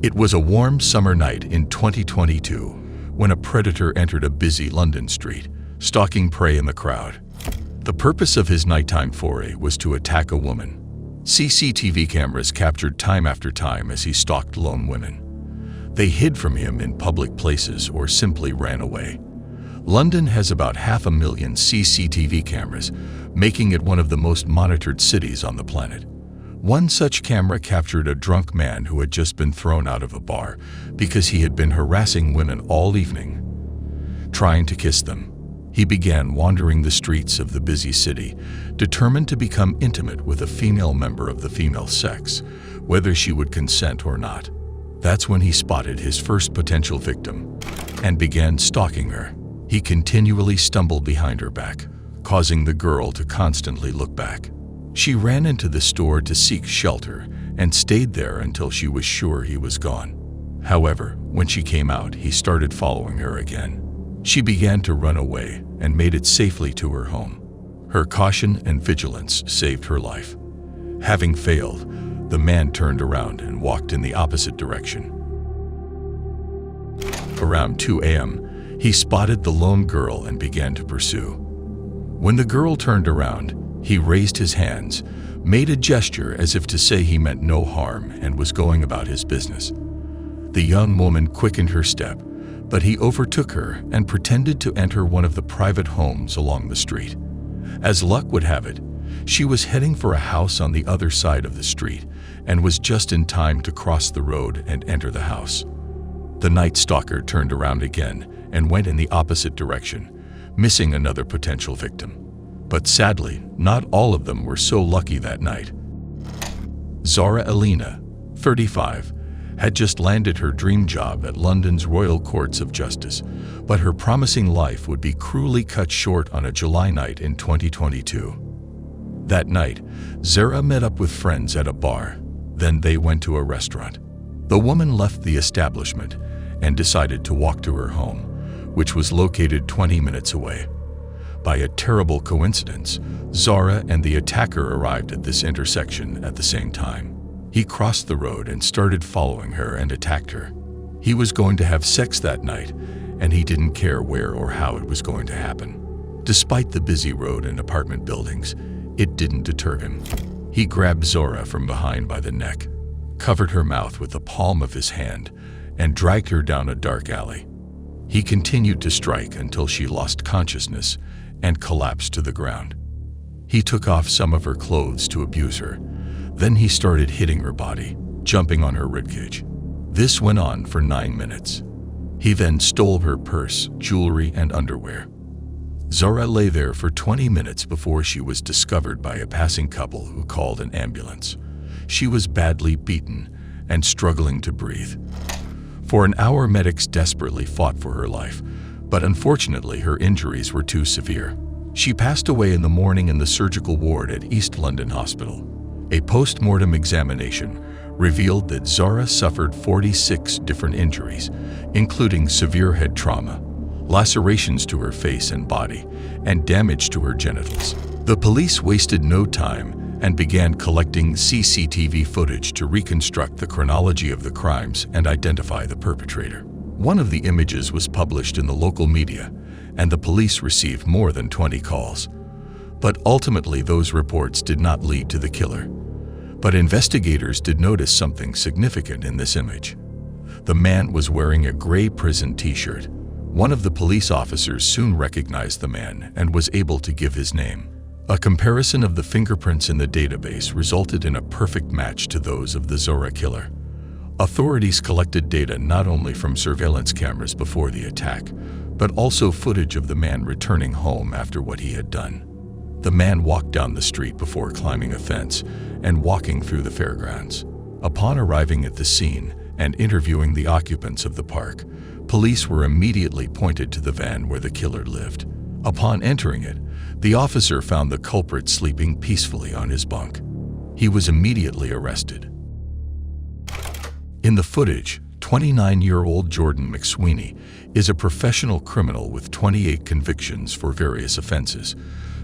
It was a warm summer night in 2022 when a predator entered a busy London street, stalking prey in the crowd. The purpose of his nighttime foray was to attack a woman. CCTV cameras captured time after time as he stalked lone women. They hid from him in public places or simply ran away. London has about 500,000 CCTV cameras, making it one of the most monitored cities on the planet. One such camera captured a drunk man who had just been thrown out of a bar because he had been harassing women all evening. Trying to kiss them, he began wandering the streets of the busy city, determined to become intimate with a female member of the female sex, whether she would consent or not. That's when he spotted his first potential victim and began stalking her. He continually stumbled behind her back, causing the girl to constantly look back. She ran into the store to seek shelter and stayed there until she was sure he was gone. However, when she came out, he started following her again. She began to run away and made it safely to her home. Her caution and vigilance saved her life. Having failed, the man turned around and walked in the opposite direction. Around 2 a.m., he spotted the lone girl and began to pursue. When the girl turned around, he raised his hands, made a gesture as if to say he meant no harm and was going about his business. The young woman quickened her step, but he overtook her and pretended to enter one of the private homes along the street. As luck would have it, she was heading for a house on the other side of the street and was just in time to cross the road and enter the house. The night stalker turned around again and went in the opposite direction, missing another potential victim. But sadly, not all of them were so lucky that night. Zara Elena, 35, had just landed her dream job at London's Royal Courts of Justice, but her promising life would be cruelly cut short on a July night in 2022. That night, Zara met up with friends at a bar. Then they went to a restaurant. The woman left the establishment and decided to walk to her home, which was located 20 minutes away. By a terrible coincidence, Zara and the attacker arrived at this intersection at the same time. He crossed the road and started following her and attacked her. He was going to have sex that night, and he didn't care where or how it was going to happen. Despite the busy road and apartment buildings, it didn't deter him. He grabbed Zara from behind by the neck, covered her mouth with the palm of his hand, and dragged her down a dark alley. He continued to strike until she lost consciousness and collapsed to the ground. He took off some of her clothes to abuse her. Then he started hitting her body, jumping on her ribcage. This went on for 9 minutes. He then stole her purse, jewelry, and underwear. Zara lay there for 20 minutes before she was discovered by a passing couple who called an ambulance. She was badly beaten and struggling to breathe. For an hour, medics desperately fought for her life, but unfortunately her injuries were too severe. She passed away in the morning in the surgical ward at East London Hospital. A post-mortem examination revealed that Zara suffered 46 different injuries, including severe head trauma, lacerations to her face and body, and damage to her genitals. The police wasted no time and began collecting CCTV footage to reconstruct the chronology of the crimes and identify the perpetrator. One of the images was published in the local media, and the police received more than 20 calls. But ultimately, those reports did not lead to the killer. But investigators did notice something significant in this image. The man was wearing a gray prison t-shirt. One of the police officers soon recognized the man and was able to give his name. A comparison of the fingerprints in the database resulted in a perfect match to those of the Zara killer. Authorities collected data not only from surveillance cameras before the attack, but also footage of the man returning home after what he had done. The man walked down the street before climbing a fence and walking through the fairgrounds. Upon arriving at the scene and interviewing the occupants of the park, police were immediately pointed to the van where the killer lived. Upon entering it, the officer found the culprit sleeping peacefully on his bunk. He was immediately arrested. In the footage, 29-year-old Jordan McSweeney is a professional criminal with 28 convictions for various offenses,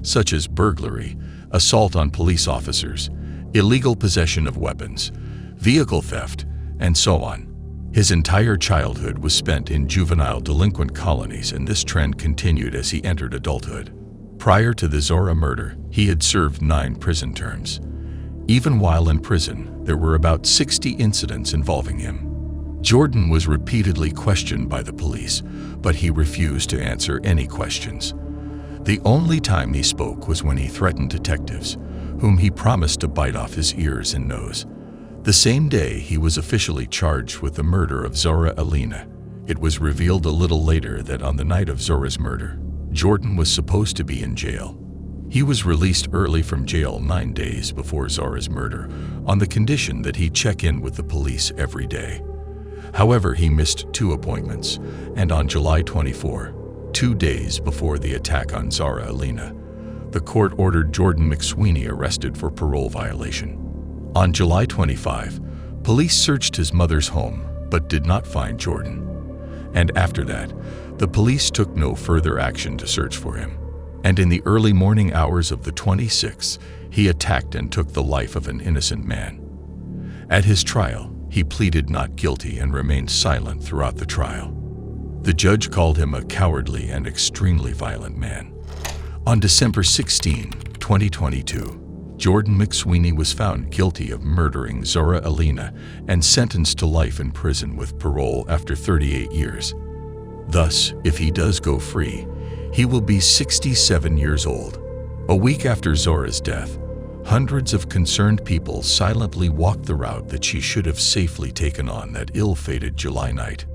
such as burglary, assault on police officers, illegal possession of weapons, vehicle theft, and so on. His entire childhood was spent in juvenile delinquent colonies, and this trend continued as he entered adulthood. Prior to the Zora murder, he had served 9 prison terms. Even while in prison, there were about 60 incidents involving him. Jordan was repeatedly questioned by the police, but he refused to answer any questions. The only time he spoke was when he threatened detectives, whom he promised to bite off his ears and nose. The same day, he was officially charged with the murder of Zora Alina. It was revealed a little later that on the night of Zora's murder, Jordan was supposed to be in jail. He was released early from jail 9 days before Zora's murder, on the condition that he check in with the police every day. However, he missed 2 appointments, and on July 24, 2 days before the attack on Zora Alina, the court ordered Jordan McSweeney arrested for parole violation. On July 25, police searched his mother's home but did not find Jordan. And after that, the police took no further action to search for him. And in the early morning hours of the 26th, he attacked and took the life of an innocent man. At his trial, he pleaded not guilty and remained silent throughout the trial. The judge called him a cowardly and extremely violent man. On December 16, 2022, Jordan McSweeney was found guilty of murdering Zora Alina and sentenced to life in prison with parole after 38 years. Thus, if he does go free, he will be 67 years old. A week after Zora's death, hundreds of concerned people silently walked the route that she should have safely taken on that ill-fated July night.